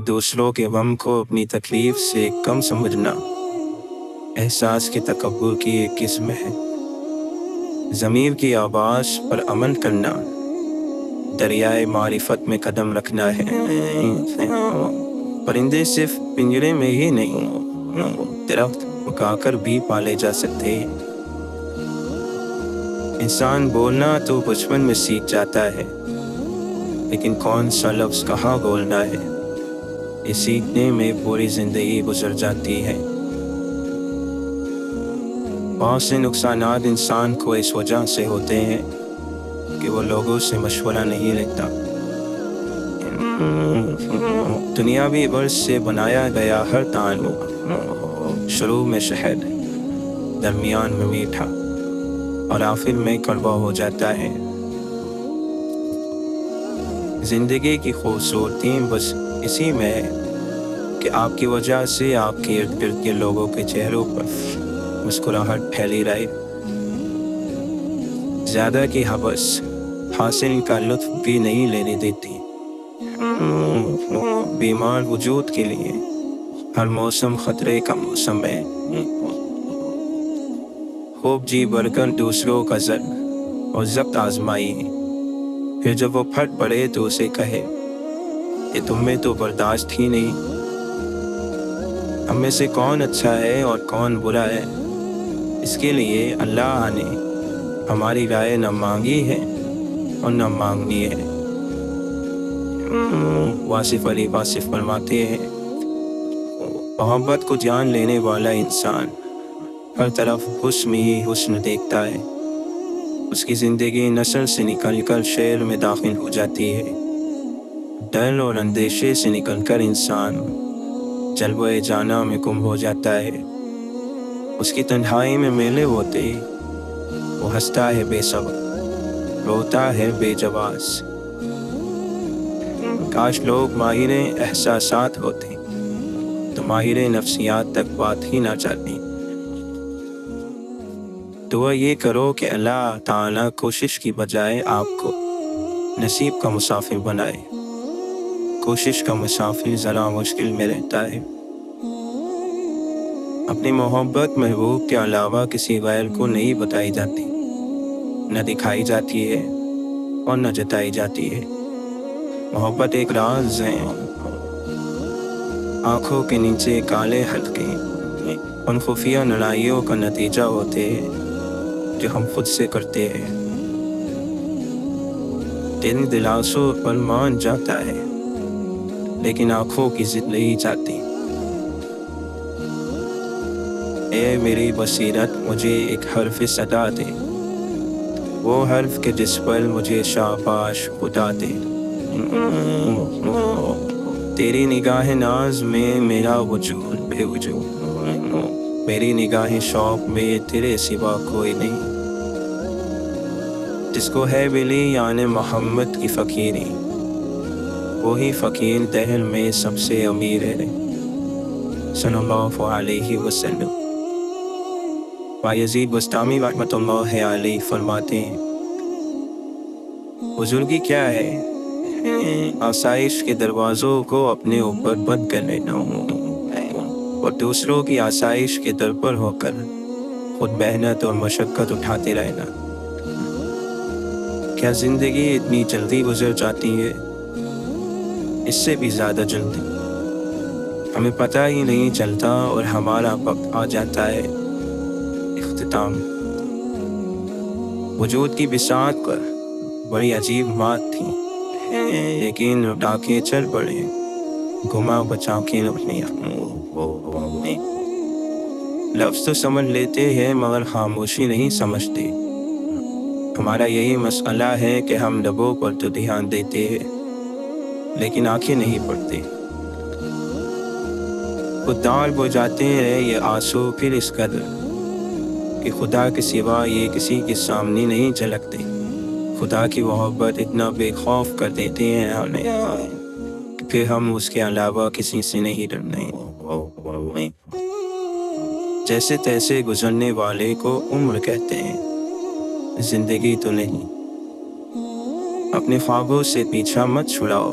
دوسروں کے غم کو اپنی تکلیف سے کم سمجھنا احساس کے تکبر کی ایک قسم ہے۔ ضمیر کی آواز پر عمل کرنا دریائے معرفت میں قدم رکھنا ہے۔ پرندے صرف پنجرے میں ہی نہیں، درخت اگا کر بھی پالے جا سکتے ہیں۔ انسان بولنا تو بچپن میں سیکھ جاتا ہے، لیکن کون سا لفظ کہاں بولنا ہے، یہ سیکھنے میں پوری زندگی گزر جاتی ہے۔ بہت سے نقصانات انسان کو اس وجہ سے ہوتے ہیں کہ وہ لوگوں سے مشورہ نہیں لیتا۔ دنیاوی غرض سے بنایا گیا ہر تعلق شروع میں شہد، درمیان میں میٹھا اور آخر میں کڑوا ہو جاتا ہے۔ زندگی کی خوبصورتی بس اسی میں ہے کہ آپ کی وجہ سے آپ کے ارد گرد کے لوگوں کے چہروں پر مسکراہٹ پھیلی رہے۔ زیادہ کی ہوس حاصل کا لطف بھی نہیں لینے دیتی۔ بیمار وجود کے لیے ہر موسم خطرے کا موسم ہے۔ خوب جی بھر کر دوسروں کا ضرب اور ضبط آزمائی، پھر جب وہ پھٹ پڑے تو اسے کہے کہ تم میں تو برداشت ہی نہیں۔ ہم میں سے کون اچھا ہے اور کون برا ہے، اس کے لیے اللہ نے ہماری رائے نہ مانگی ہے اور نہ مانگنی ہے۔ واصف علی واصف فرماتے ہیں، محبت کو جان لینے والا انسان ہر طرف حسن ہی حسن دیکھتا ہے۔ اس کی زندگی نثر سے نکل کر شعر میں داخل ہو جاتی ہے۔ ڈر اور اندیشے سے نکل کر انسان جلوہ جانا میں گم ہو جاتا ہے۔ اس کی تنہائی میں میلے ہوتے وہ ہنستا ہے بے سبب، روتا ہے بے جواز۔ کاش لوگ ماہر احساسات ہوتے تو ماہر نفسیات تک بات ہی نہ جاتی۔ دعا یہ کرو کہ اللہ تعالیٰ کوشش کی بجائے آپ کو نصیب کا مسافر بنائے۔ کوشش کا مسافر ذرا مشکل میں رہتا ہے۔ اپنی محبت محبوب کے علاوہ کسی غیر کو نہیں بتائی جاتی، نہ دکھائی جاتی ہے اور نہ جتائی جاتی ہے۔ محبت ایک راز ہے، آنکھوں کے نیچے کالے حلقے ان خفیہ لڑائیوں کا نتیجہ ہوتے ہیں جو ہم خود سے کرتے ہیں۔ دل دلاسوں پر مان جاتا ہے، لیکن آنکھوں کی ضد نہیں چاہتی۔ اے میری بصیرت مجھے ایک حرف صدا دے، وہ حرف کے جس پر مجھے شاباش خدا دے۔ تیری نگاہ ناز میں میرا وجود بے وجود، میری نگاہ شوق میں تیرے سوا کوئی نہیں۔ جس کو ہے بلی یعنی محمد کی فقیری، وہی فقیر دہر میں سب سے امیر ہے، صلی اللہ علیہ وسلم۔ بایزید بستامی رحمۃ اللہ علیہ فرماتے ہیں، بزرگی کیا ہے؟ آسائش کے دروازوں کو اپنے اوپر بند کر لینا اور دوسروں کی آسائش کے در پر ہو کر خود محنت اور مشقت اٹھاتے رہنا۔ کیا زندگی اتنی جلدی گزر جاتی ہے؟ اس سے بھی زیادہ جلدی، ہمیں پتہ ہی نہیں چلتا اور ہمارا وقت آ جاتا ہے اختتام۔ وجود کی بساط پر بڑی عجیب بات تھی، لیکن اٹھا کے چل پڑے گما بچا کے اپنے لفظ تو سمجھ لیتے ہیں مگر خاموشی نہیں سمجھتے۔ ہمارا یہی مسئلہ ہے کہ ہم لبوں پر تو دھیان دیتے ہیں لیکن آنکھیں نہیں پڑھتے۔ خوددار ہو جاتے ہیں یہ آنسو پھر اس قدر کہ خدا کے سوا یہ کسی کے سامنے نہیں جھلکتے۔ خدا کی محبت اتنا بے خوف کر دیتے ہیں ہمیں کہ پھر ہم اس کے علاوہ کسی سے نہیں ڈرتے۔ جیسے تیسے گزرنے والے کو عمر کہتے ہیں، زندگی تو نہیں۔ اپنے خوابوں سے پیچھا مت چھڑاؤ،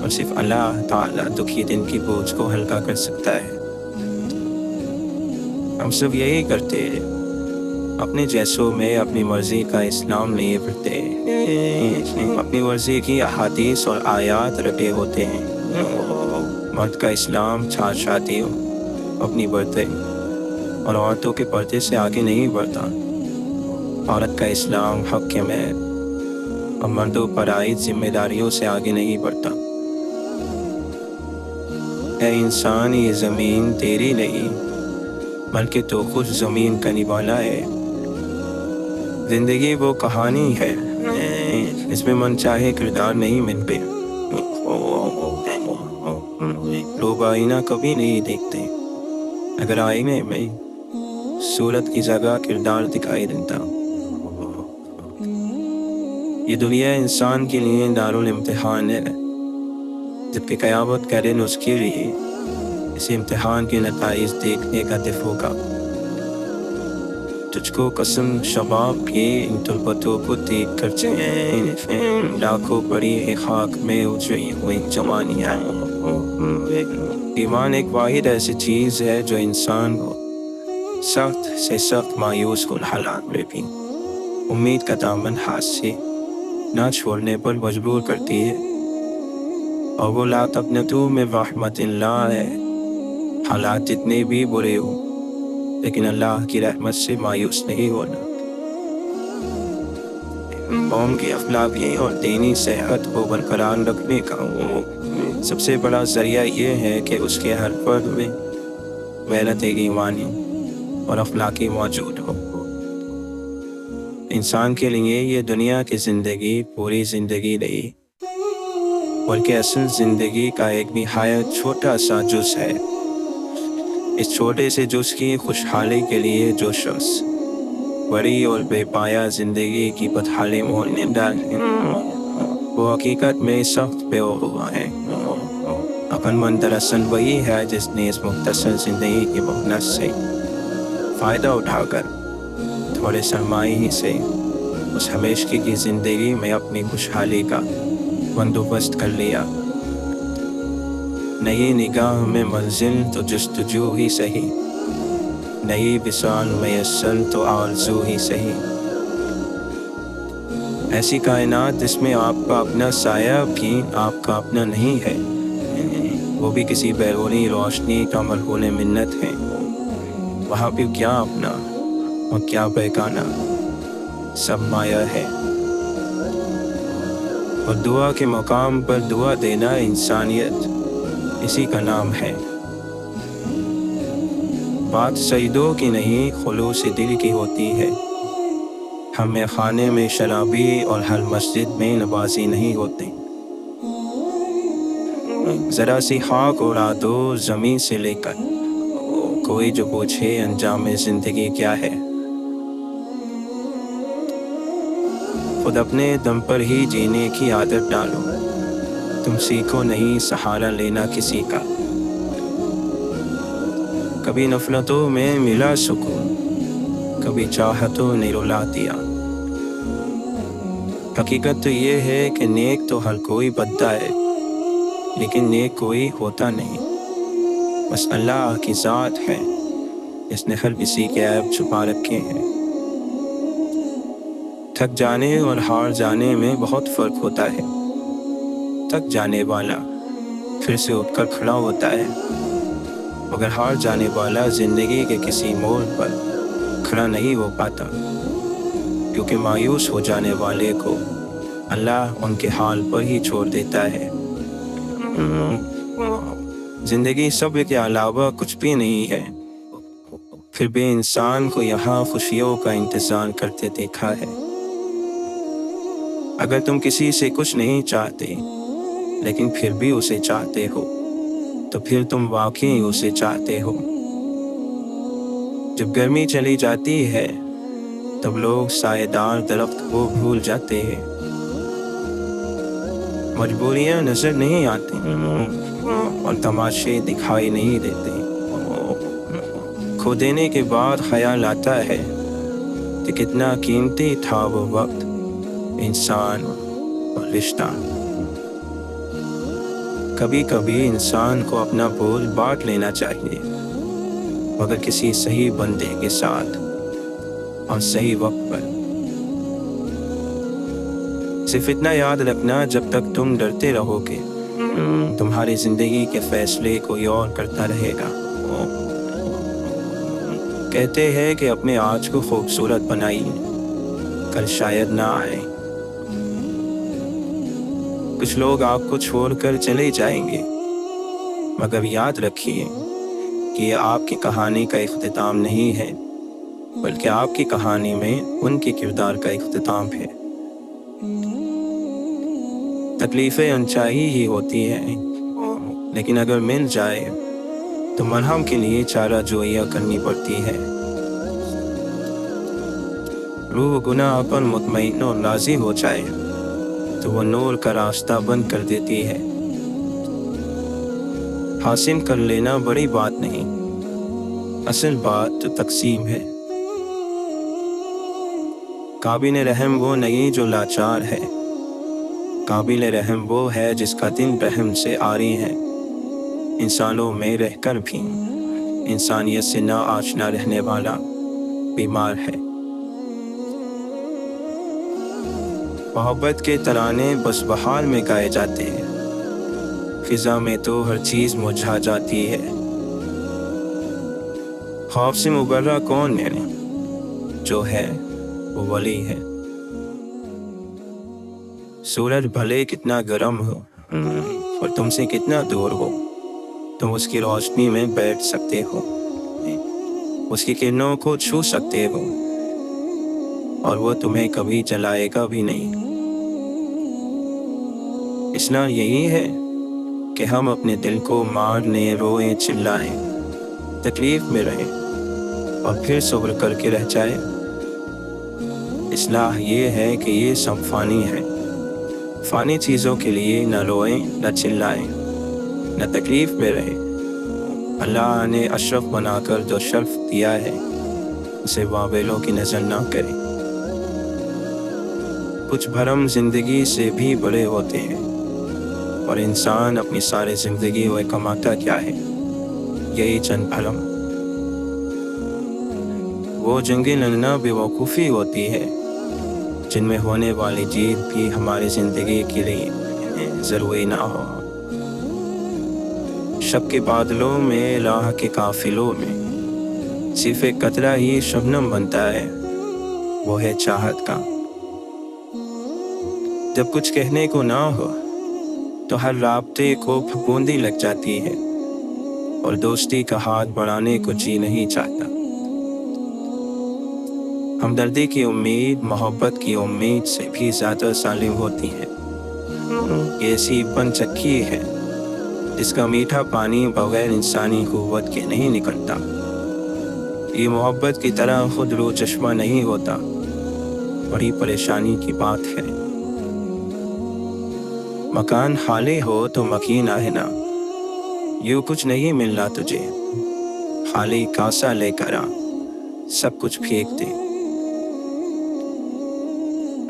اور صرف اللہ تعالیٰ دکھی دن کی بوجھ کو ہلکا کر سکتا ہے۔ ہم سب یہی کرتے ہیں، اپنے جیسوں میں اپنی مرضی کا اسلام نہیں پڑھتے، اپنی مرضی کی احادیث اور آیات رٹے ہوتے ہیں۔ مرد کا اسلام شادی اپنی برتے اور عورتوں کے پردے سے آگے نہیں بڑھتا۔ عورت کا اسلام حق کے میں اور مردوں پر عائد ذمہ داریوں سے آگے نہیں بڑھتا۔ اے انسان، یہ زمین تیری نہیں بلکہ تو خود زمین کا نوالا ہے۔ زندگی وہ کہانی ہے اس میں من چاہے کردار نہیں ملتے۔ لوگ آئینہ کبھی نہیں دیکھتے، اگر آئینے میں صورت کی جگہ کردار دکھائی دیتا۔ یہ دنیا انسان کے لیے دارالامتحان ہے، جبکہ قیامت کا دن اس کے لیے اس امتحان کے نتائج دیکھنے کا دفع ہوگا۔ تجھ کو قسم شباب کے ان طلبتوں کو دیکھ کر لاکھوں بڑی خاک میں اجڑی ہوئی جوانیاں۔ ایمان ایک واحد ایسی چیز ہے جو انسان کو سخت سے سخت مایوس کن حالات میں بھی امید کا دامن ہاتھ سے نہ چھوڑنے پر مجبور کرتی ہے، اور وہ لا تقنطوا من رحمت اللہ ہے۔ حالات جتنے بھی برے ہوں لیکن اللہ کی رحمت سے مایوس نہیں ہونا۔ قوم کی اخلاقی اور دینی صحت کو برقرار رکھنے کا سب سے بڑا ذریعہ یہ ہے کہ اس کے ہر فرد میں غیرت ایمانی اور اخلاقی موجود ہو۔ انسان کے لیے یہ دنیا کی زندگی پوری زندگی نہیں بلکہ اصل زندگی کا ایک نہایت چھوٹا سا جز ہے۔ اس چھوٹے سے جز کی خوشحالی کے لیے جو شخص بڑی اور بے پایا زندگی کی بدحالی مولنے ڈالے وہ حقیقت میں سخت بے وقوع ہے۔ عقل مند دراصل وہی ہے جس نے اس مختصر زندگی کی مہلت سے فائدہ اٹھا کر تھوڑے سرمایے ہی سے اس ہمیشگی کی زندگی میں اپنی خوشحالی کا بندوبست کر لیا۔ نئی نگاہ میں منزل تو جستجو ہی سہی، نئی وصال میسر تو آرزو ہی سہی۔ ایسی کائنات جس میں آپ کا اپنا سایہ بھی آپ کا اپنا نہیں ہے، وہ بھی کسی بیرونی روشنی کا مرہون منت ہے، وہاں بھی کیا اپنا اور کیا بیگانہ، سب مایا ہے۔ اور دعا کے مقام پر دعا دینا انسانیت اسی کا نام ہے۔ بات سجدوں کی نہیں خلوص دل کی ہوتی ہے۔ ہم میں خانے میں شرابی اور ہر مسجد میں نمازی نہیں ہوتے۔ ذرا سی خاک اڑا دو زمین سے لے کر، کوئی جو پوچھے انجام زندگی کیا ہے۔ خود اپنے دم پر ہی جینے کی عادت ڈالو، تم سیکھو نہیں سہارا لینا کسی کا۔ کبھی نفرتوں میں ملا سکون، کبھی چاہتوں نے رلا دیا۔ حقیقت تو یہ ہے کہ نیک تو ہر کوئی بنتا ہے لیکن نیک کوئی ہوتا نہیں، بس اللہ کی ذات ہے جس نے ہر کسی کے عیب چھپا رکھے ہیں۔ تھک جانے اور ہار جانے میں بہت فرق ہوتا ہے۔ تھک جانے والا پھر سے اٹھ کر کھڑا ہوتا ہے، مگر ہار جانے والا زندگی کے کسی موڑ پر کھڑا نہیں ہو پاتا، کیونکہ مایوس ہو جانے والے کو اللہ ان کے حال پر ہی چھوڑ دیتا ہے۔ زندگی صبر کے علاوہ کچھ بھی نہیں ہے، پھر بھی انسان کو یہاں خوشیوں کا انتظار کرتے دیکھا ہے۔ اگر تم کسی سے کچھ نہیں چاہتے لیکن پھر بھی اسے چاہتے ہو تو پھر تم واقعی اسے چاہتے ہو۔ جب گرمی چلی جاتی ہے تب لوگ سایہ دار درخت کو بھول جاتے ہیں۔ مجبوریاں نظر نہیں آتی اور تماشے دکھائی نہیں دیتے۔ کھو دینے کے بعد خیال آتا ہے کہ کتنا قیمتی تھا وہ وقت، انسان اور رشتہ۔ کبھی کبھی انسان کو اپنا بول بانٹ لینا چاہیے، مگر کسی صحیح بندے کے ساتھ اور صحیح وقت پر۔ صرف اتنا یاد رکھنا، جب تک تم ڈرتے رہو گے تمہاری زندگی کے فیصلے کوئی اور کرتا رہے گا۔ کہتے ہیں کہ اپنے آج کو خوبصورت بنائیے، کل شاید نہ آئے۔ کچھ لوگ آپ کو چھوڑ کر چلے جائیں گے، مگر یاد رکھیے کہ یہ آپ کی کہانی کا اختتام نہیں ہے، بلکہ آپ کی کہانی میں ان کے کردار کا اختتام ہے۔ تکلیفیں انچائی ہی ہوتی ہیں، لیکن اگر مل جائے تو مرہم کے لیے چارہ جوئیاں کرنی پڑتی ہے۔ روح گناہ پر مطمئن اور راضی ہو جائے تو وہ نور کا راستہ بند کر دیتی ہے۔ حاصل کر لینا بڑی بات نہیں، اصل بات تو تقسیم ہے۔ قابل رحم وہ نہیں جو لاچار ہے، قابل رحم وہ ہے جس کا دل رحم سے عاری ہے۔ انسانوں میں رہ کر بھی انسانیت سے نا آشنا رہنے والا بیمار ہے۔ محبت کے ترانے بس بہار میں گائے جاتے ہیں، فضا میں تو ہر چیز مرجھا جاتی ہے۔ خوف سے مبرہ کون ہے؟ جو ہے وہ ولی ہے۔ سورج بھلے کتنا گرم ہو اور تم سے کتنا دور ہو، تم اس کی روشنی میں بیٹھ سکتے ہو، اس کی کرنوں کو چھو سکتے ہو، اور وہ تمہیں کبھی جلائے گا بھی نہیں۔ اصلاح یہی ہے کہ ہم اپنے دل کو مارنے، روئیں، چلائیں، تکلیف میں رہیں اور پھر صبر کر کے رہ جائیں۔ اصلاح یہ ہے کہ یہ سب فانی ہے، فانی چیزوں کے لیے نہ روئیں، نہ چلائیں، نہ تکلیف میں رہیں۔ اللہ نے اشرف بنا کر جو شرف دیا ہے اسے واویلوں کی نظر نہ کریں۔ کچھ بھرم زندگی سے بھی بڑے ہوتے ہیں، اور انسان اپنی ساری زندگی وہ کماتا کیا ہے؟ یہی چند بھرم۔ وہ جنگیں لڑنا بے وقوفی ہوتی ہے جن میں ہونے والی جیت بھی ہماری زندگی کے لیے ضروری نہ ہو۔ شب کے بادلوں میں، راہ کے قافلوں میں صرف ایک قطرہ ہی شبنم بنتا ہے، وہ ہے چاہت کا۔ جب کچھ کہنے کو نہ ہو تو ہر رابطے کو پھپھوندی لگ جاتی ہے، اور دوستی کا ہاتھ بڑھانے کو جی نہیں چاہتا۔ ہمدردی کی امید محبت کی امید سے بھی زیادہ سالم ہوتی ہے۔ یہ ایسی بن چکی ہے جس کا میٹھا پانی بغیر انسانی قوت کے نہیں نکلتا۔ یہ محبت کی طرح خود رو چشمہ نہیں ہوتا، بڑی پریشانی کی بات ہے۔ مکان خالی ہو تو مکین آئے نا، یوں کچھ نہیں ملنا تجھے، خالی کاسا لے کر آ، سب کچھ پھینک دے۔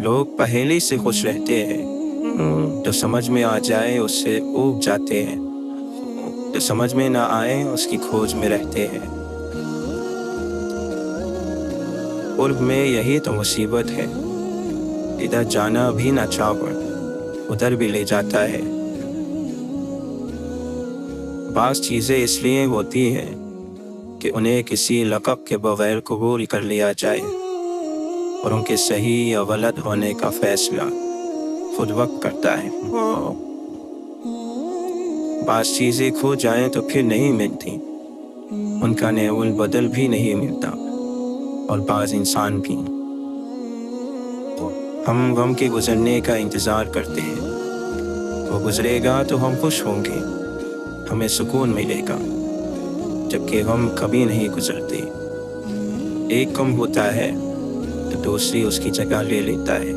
لوگ پہیلی سے خوش رہتے ہیں، جو سمجھ میں آ جائے اس سے اوب جاتے ہیں، جو سمجھ میں نہ آئے اس کی کھوج میں رہتے ہیں۔ قرب میں یہی تو مصیبت ہے، ادھر جانا بھی نہ چاہو ادھر بھی لے جاتا ہے۔ بعض چیزیں اس لیے ہوتی ہیں کہ انہیں کسی لقب کے بغیر قبول کر لیا جائے، اور ان کے صحیح یا غلط ہونے کا فیصلہ خود وقت کرتا ہے۔ بعض چیزیں کھو جائیں تو پھر نہیں ملتی، ان کا نیول بدل بھی نہیں ملتا، اور بعض انسان بھی۔ ہم غم کے گزرنے کا انتظار کرتے ہیں، وہ گزرے گا تو ہم خوش ہوں گے، ہمیں سکون ملے گا، جبکہ غم کبھی نہیں گزرتے۔ ایک غم ہوتا ہے تو دوسری اس کی جگہ لے لیتا ہے۔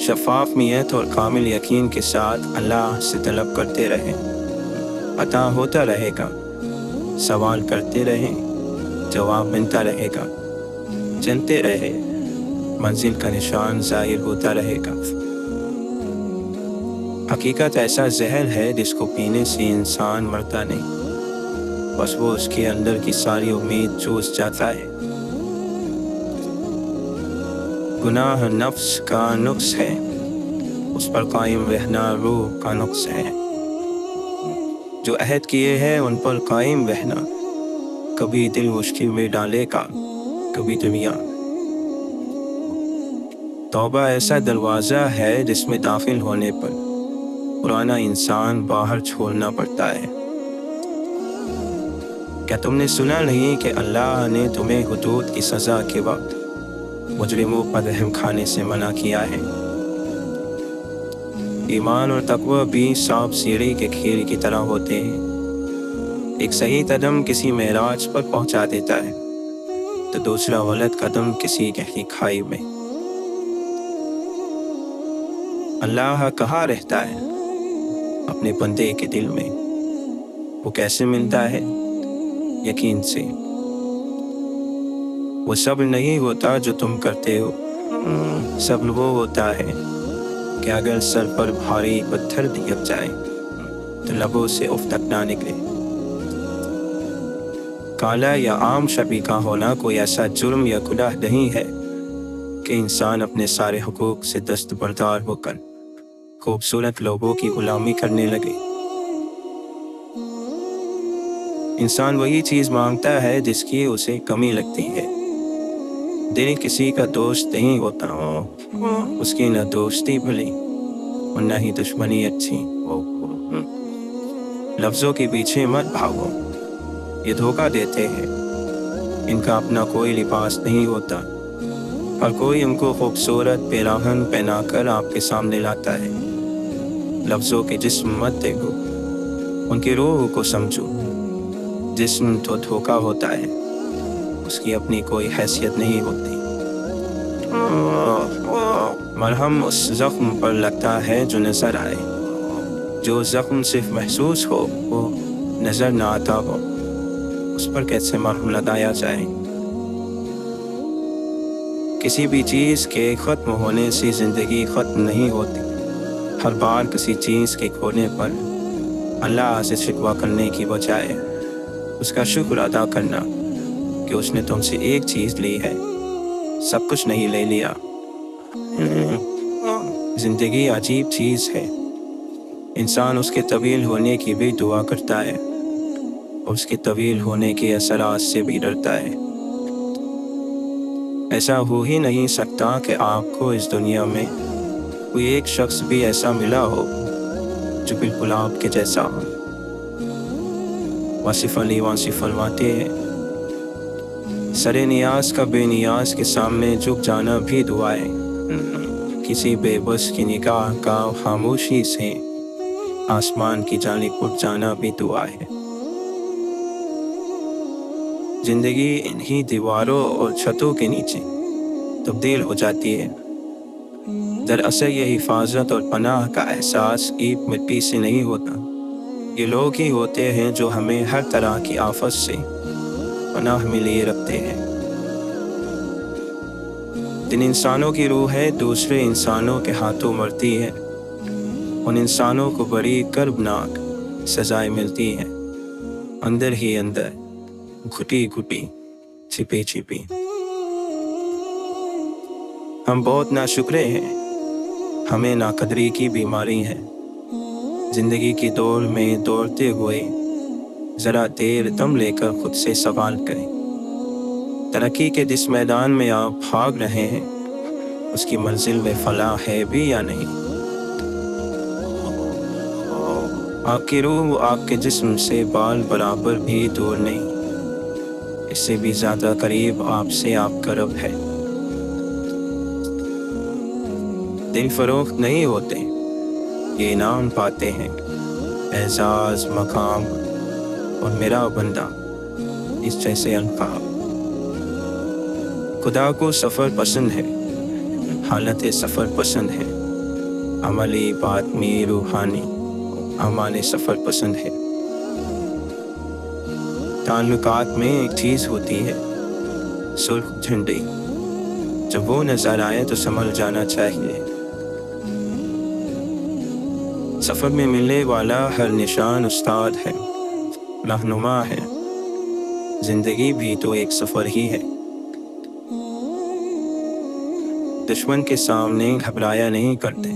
شفاف نیت اور کامل یقین کے ساتھ اللہ سے طلب کرتے رہیں، عطا ہوتا رہے گا۔ سوال کرتے رہیں، جواب ملتا رہے گا۔ چلتے رہے، منزل کا نشان ظاہر ہوتا رہے گا۔ حقیقت ایسا زہر ہے جس کو پینے سے انسان مرتا نہیں، بس وہ اس کے اندر کی ساری امید چوس جاتا ہے۔ گناہ نفس کا نقص ہے، اس پر قائم رہنا روح کا نقص ہے۔ جو عہد کیے ہیں ان پر قائم رہنا، کبھی دل مشکل میں ڈالے گا، کبھی دنیا۔ توبہ ایسا دروازہ ہے جس میں داخل ہونے پر پرانا انسان باہر چھوڑنا پڑتا ہے۔ کیا تم نے سنا نہیں کہ اللہ نے تمہیں حدود کی سزا کے وقت مجرموں پر رحم کھانے سے منع کیا ہے؟ ایمان اور تقوی بھی سانپ سیڑھی کے کھیر کی طرح ہوتے ہیں، ایک صحیح قدم کسی معراج پر پہنچا دیتا ہے تو دوسرا غلط قدم کسی گہری کھائی میں۔ اللہ کہاں رہتا ہے؟ اپنے بندے کے دل میں۔ وہ کیسے ملتا ہے؟ یقین سے۔ وہ صبر نہیں ہوتا جو تم کرتے ہو، صبر وہ ہوتا ہے کہ اگر سر پر بھاری پتھر دیا جائے تو لبوں سے اف تک نہ نکلے۔ کالا یا عام شبی کا ہونا کوئی ایسا جرم یا گناہ نہیں ہے کہ انسان اپنے سارے حقوق سے دستبردار ہو کر خوبصورت لوگوں کی غلامی کرنے لگے۔ انسان وہی چیز مانگتا ہے جس کی اسے کمی لگتی ہے۔ دل کسی کا دوست نہیں ہوتا، اس کی نہ دوستی بھلی اور نہ ہی دشمنی اچھی۔ لفظوں کے پیچھے مت بھاگو، یہ دھوکہ دیتے ہیں۔ ان کا اپنا کوئی لباس نہیں ہوتا، ہر کوئی ان کو خوبصورت پیراہن پہنا کر آپ کے سامنے لاتا ہے۔ لفظوں کے جسم مت دیکھو، ان کی روح کو سمجھو۔ جسم تو دھوکہ ہوتا ہے، اس کی اپنی کوئی حیثیت نہیں ہوتی۔ مرہم اس زخم پر لگتا ہے جو نظر آئے، جو زخم صرف محسوس ہو وہ نظر نہ آتا ہو، اس پر کیسے مرہم لگایا جائے؟ کسی بھی چیز کے ختم ہونے سے زندگی ختم نہیں ہوتی۔ ہر بار کسی چیز کے کھونے پر اللہ سے شکوہ کرنے کی بجائے اس کا شکر ادا کرنا کہ اس نے تم سے ایک چیز لی ہے، سب کچھ نہیں لے لیا۔ زندگی عجیب چیز ہے، انسان اس کے طویل ہونے کی بھی دعا کرتا ہے اور اس کے طویل ہونے کے اثرات سے بھی ڈرتا ہے۔ ایسا ہو ہی نہیں سکتا کہ آپ کو اس دنیا میں کوئی ایک شخص بھی ایسا ملا ہو جو بالکل آپ کے جیسا ہو۔ واصف علی واصف فرماتے ہیں، سر نیاز کا بے نیاز کے سامنے جھک جانا بھی دعا ہے، کسی بے بس کی نگاہ کا خاموشی سے آسمان کی جانب اٹھ جانا بھی دعا ہے۔ زندگی انہی دیواروں اور چھتوں کے نیچے تبدیل ہو جاتی ہے۔ دراصل یہ حفاظت اور پناہ کا احساس اینٹ مٹی سے نہیں ہوتا، یہ لوگ ہی ہوتے ہیں جو ہمیں ہر طرح کی آفت سے پناہ میں لیے رکھتے ہیں۔ جن انسانوں کی روحیں دوسرے انسانوں کے ہاتھوں مرتی ہے، ان انسانوں کو بڑی کربناک سزائیں ملتی ہیں، اندر ہی اندر، گھٹی گھٹی، چھپی چھپی۔ ہم بہت ناشکرے ہیں، ہمیں ناقدری کی بیماری ہے۔ زندگی کی دوڑ میں دوڑتے ہوئے ذرا دیر دم لے کر خود سے سوال کریں، ترقی کے جس میدان میں آپ بھاگ رہے ہیں اس کی منزل میں فلاح ہے بھی یا نہیں؟ آپ کی روح آپ کے جسم سے بال برابر بھی دور نہیں، اس سے بھی زیادہ قریب آپ سے آپ کا رب ہے۔ دل فروخت نہیں ہوتے، یہ انعام پاتے ہیں، اعزاز، مقام اور میرا بندہ، اس جیسے القاب۔ خدا کو سفر پسند ہے، حالت سفر پسند ہے، عملی، باطنی، روحانی اعمال سفر پسند ہے۔ تعلقات میں ایک چیز ہوتی ہے، سرخ جھنڈی، جب وہ نظر آئے تو سنبھل جانا چاہیے۔ سفر میں ملنے والا ہر نشان استاد ہے، رہنما ہے۔ زندگی بھی تو ایک سفر ہی ہے۔ دشمن کے سامنے گھبرایا نہیں کرتے،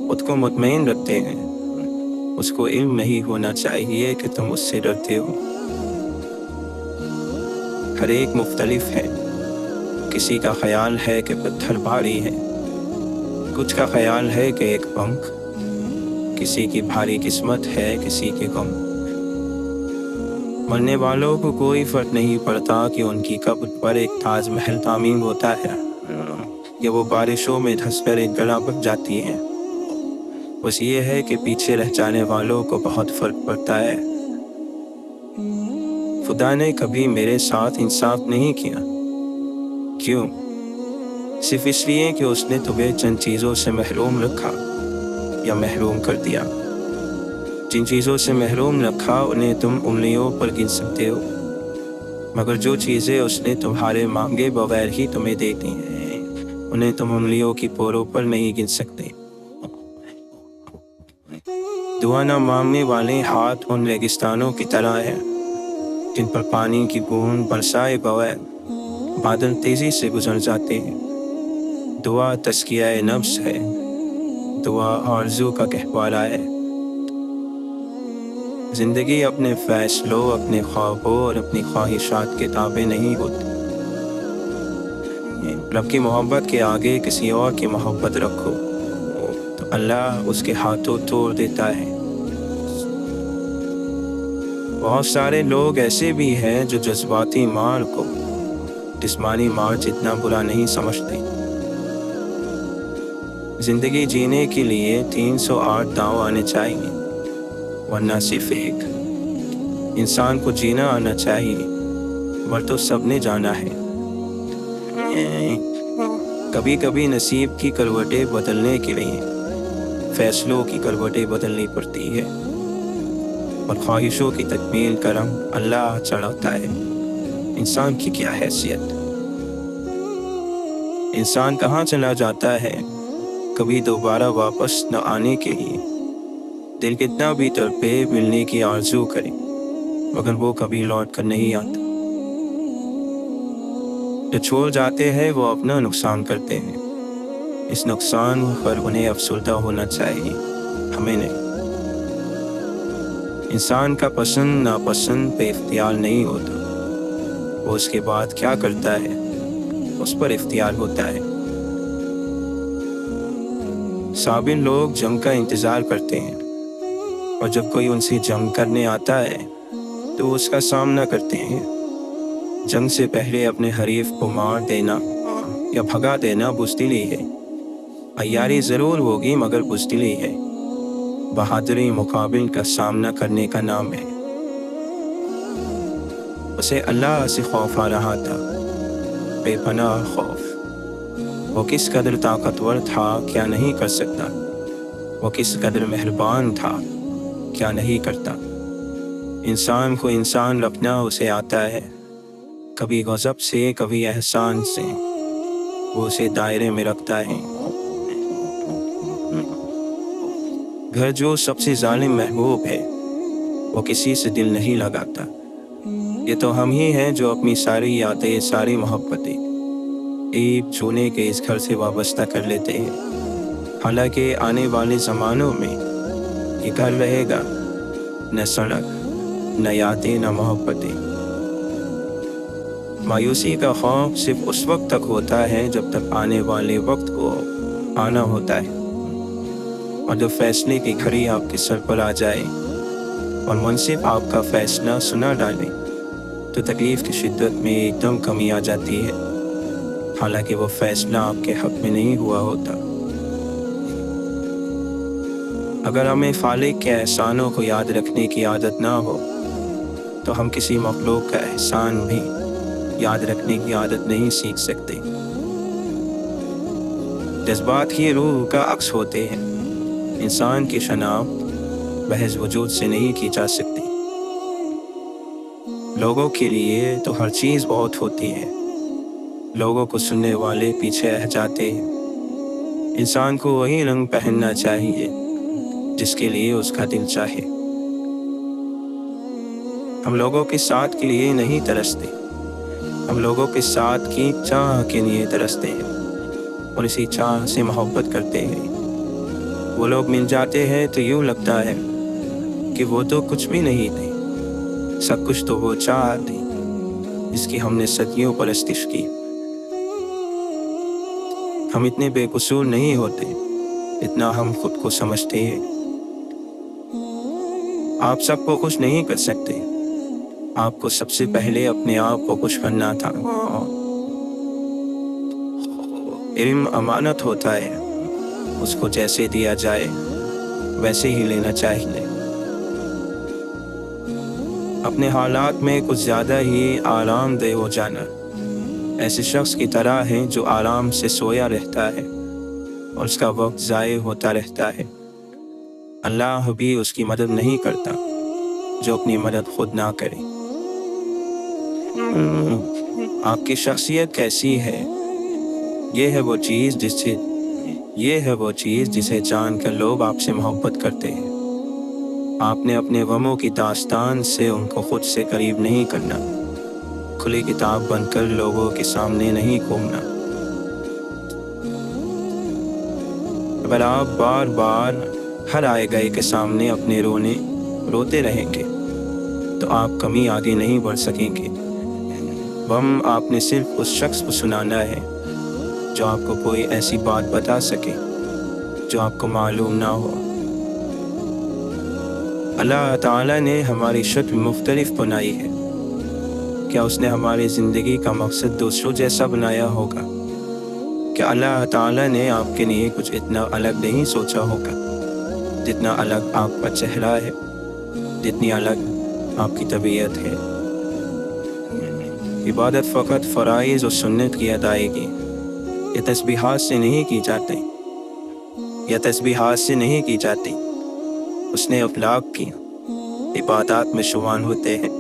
خود کو مطمئن رکھتے ہیں۔ اس کو علم نہیں ہونا چاہیے کہ تم اس سے ڈرتے ہو۔ ہر ایک مختلف ہے، کسی کا خیال ہے کہ پتھر بھاری ہے، کچھ کا خیال ہے کہ ایک پنکھ، کسی کی بھاری قسمت ہے، کسی کے غم۔ مرنے والوں کو کوئی فرق نہیں پڑتا کہ ان کی قبر پر ایک تاج محل تعمیر ہوتا ہے یا وہ بارشوں میں دھس کر ایک گلا بن جاتی ہے۔ بس یہ ہے کہ پیچھے رہ جانے والوں کو بہت فرق پڑتا ہے۔ خدا نے کبھی میرے ساتھ انصاف نہیں کیا۔ کیوں؟ صرف اس لیے کہ اس نے تمہیں چند چیزوں سے محروم رکھا یا محروم کر دیا۔ جن چیزوں سے محروم رکھا انہیں تم انگلیوں پر گن سکتے ہو، مگر جو چیزیں اس نے تمہارے مانگے بغیر ہی تمہیں دے دی ہیں انہیں تم انگلیوں کی پوروں پر نہیں گن سکتے۔ دعا نہ مانگنے والے ہاتھ ان ریگستانوں کی طرح ہیں جن پر پانی کی بوند برسائے بغیر بادل تیزی سے گزر جاتے ہیں۔ دعا تزکیہ نفس ہے، دعا آرزو کا گہوارہ ہے۔ زندگی اپنے فیصلوں، اپنے خوابوں اور اپنی خواہشات کے تابع نہیں ہوتی۔ رب کی محبت کے آگے کسی اور کی محبت رکھو تو اللہ اس کے ہاتھوں توڑ دیتا ہے۔ بہت سارے لوگ ایسے بھی ہیں جو جذباتی مار کو جسمانی مار جتنا برا نہیں سمجھتے۔ زندگی جینے کے لیے 308 داؤ آنے چاہیے، ورنہ صرف ایک۔ انسان کو جینا آنا چاہیے، ور تو سب نے جانا ہے۔ کبھی کبھی نصیب کی کروٹیں بدلنے کے لیے فیصلوں کی کروٹیں بدلنی پڑتی ہے، اور خواہشوں کی تکمیل کرم اللہ چڑھاتا ہے۔ انسان کی کیا حیثیت؟ انسان کہاں چلا جاتا ہے کبھی دوبارہ واپس نہ آنے کے لیے؟ دل کتنا بھی تڑپے، ملنے کی آرزو کرے، مگر وہ کبھی لوٹ کر نہیں آتا۔ جو چھوڑ جاتے ہیں وہ اپنا نقصان کرتے ہیں۔ اس نقصان پر انہیں افسردہ ہونا چاہیے، ہمیں نہیں۔ انسان کا پسند ناپسند پہ اختیار نہیں ہوتا، وہ اس کے بعد کیا کرتا ہے اس پر اختیار ہوتا ہے۔ صابر لوگ جنگ کا انتظار کرتے ہیں، اور جب کوئی ان سے جنگ کرنے آتا ہے تو اس کا سامنا کرتے ہیں۔ جنگ سے پہلے اپنے حریف کو مار دینا یا بھگا دینا بزدلی ہے۔ عیاری ضرور ہوگی مگر بزدلی ہے۔ بہادری مقابل کا سامنا کرنے کا نام ہے۔ اسے اللہ سے خوف آ رہا تھا، بے پناہ خوف۔ وہ کس قدر طاقتور تھا کیا نہیں کر سکتا، وہ کس قدر مہربان تھا کیا نہیں کرتا۔ انسان کو انسان رکھنا اسے آتا ہے، کبھی غضب سے کبھی احسان سے، وہ اسے دائرے میں رکھتا ہے۔ گھر جو سب سے ظالم محبوب ہے وہ کسی سے دل نہیں لگاتا۔ یہ تو ہم ہی ہیں جو اپنی ساری یادیں، ساری محبتیں ایک چونے کے اس گھر سے وابستہ کر لیتے ہیں، حالانکہ آنے والے زمانوں میں یہ گھر رہے گا نہ سڑک، نہ یادیں، نہ محبتیں۔ مایوسی کا خوف صرف اس وقت تک ہوتا ہے جب تک آنے والے وقت کو آنا ہوتا ہے، اور جب فیصلے کی گھڑی آپ کے سر پر آ جائے اور منصف آپ کا فیصلہ سنا ڈالے تو تکلیف کی شدت میں ایک دم کمی آ جاتی ہے، حالانکہ وہ فیصلہ آپ کے حق میں نہیں ہوا ہوتا۔ اگر ہمیں خالق کے احسانوں کو یاد رکھنے کی عادت نہ ہو تو ہم کسی مخلوق کا احسان بھی یاد رکھنے کی عادت نہیں سیکھ سکتے۔ جذبات ہی روح کا عکس ہوتے ہیں، انسان کی شناخت محض وجود سے نہیں کی جا سکتی۔ لوگوں کے لیے تو ہر چیز بہت ہوتی ہے، لوگوں کو سننے والے پیچھے رہ جاتے ہیں۔ انسان کو وہی رنگ پہننا چاہیے جس کے لیے اس کا دل چاہے۔ ہم لوگوں کے ساتھ کے لیے نہیں ترستے، ہم لوگوں کے ساتھ کی چاہ کے لیے ترستے ہیں اور اسی چاہ سے محبت کرتے ہیں۔ وہ لوگ مل جاتے ہیں تو یوں لگتا ہے کہ وہ تو کچھ بھی نہیں تھے، سب کچھ تو وہ چاہ تھی جس کی ہم نے صدیوں پرستش کی۔ ہم اتنے بے قصور نہیں ہوتے اتنا ہم خود کو سمجھتے ہیں۔ آپ سب کو خوش نہیں کر سکتے، آپ کو سب سے پہلے اپنے آپ کو خوش کرنا تھا۔ علم امانت ہوتا ہے، اس کو جیسے دیا جائے ویسے ہی لینا چاہیے۔ اپنے حالات میں کچھ زیادہ ہی آرام دہ ہو جانا ایسے شخص کی طرح ہے جو آرام سے سویا رہتا ہے اور اس کا وقت ضائع ہوتا رہتا ہے۔ اللہ بھی اس کی مدد نہیں کرتا جو اپنی مدد خود نہ کرے۔ آپ کی شخصیت کیسی ہے؟ یہ ہے وہ چیز جسے جان کر لوگ آپ سے محبت کرتے ہیں۔ آپ نے اپنے غموں کی داستان سے ان کو خود سے قریب نہیں کرنا، کھلی کتاب بن کر لوگوں کے سامنے نہیں گھومنا۔ اگر آپ بار بار ہر آئے گئے کے سامنے اپنے روتے رہیں گے تو آپ کبھی آگے نہیں بڑھ سکیں گے۔ غم آپ نے صرف اس شخص کو سنانا ہے جو آپ کو کوئی ایسی بات بتا سکے جو آپ کو معلوم نہ ہو۔ اللہ تعالیٰ نے ہماری شکل مختلف بنائی ہے، کیا اس نے ہماری زندگی کا مقصد دوسروں جیسا بنایا ہوگا؟ کیا اللہ تعالیٰ نے آپ کے لیے کچھ اتنا الگ نہیں سوچا ہوگا جتنا الگ آپ کا چہرہ ہے، جتنی الگ آپ کی طبیعت ہے؟ عبادت فقط فرائض اور سنت کی ادائیگی یا تسبیحات سے نہیں کی جاتی، اس نے اخلاق کی عبادات میں شمار ہوتے ہیں۔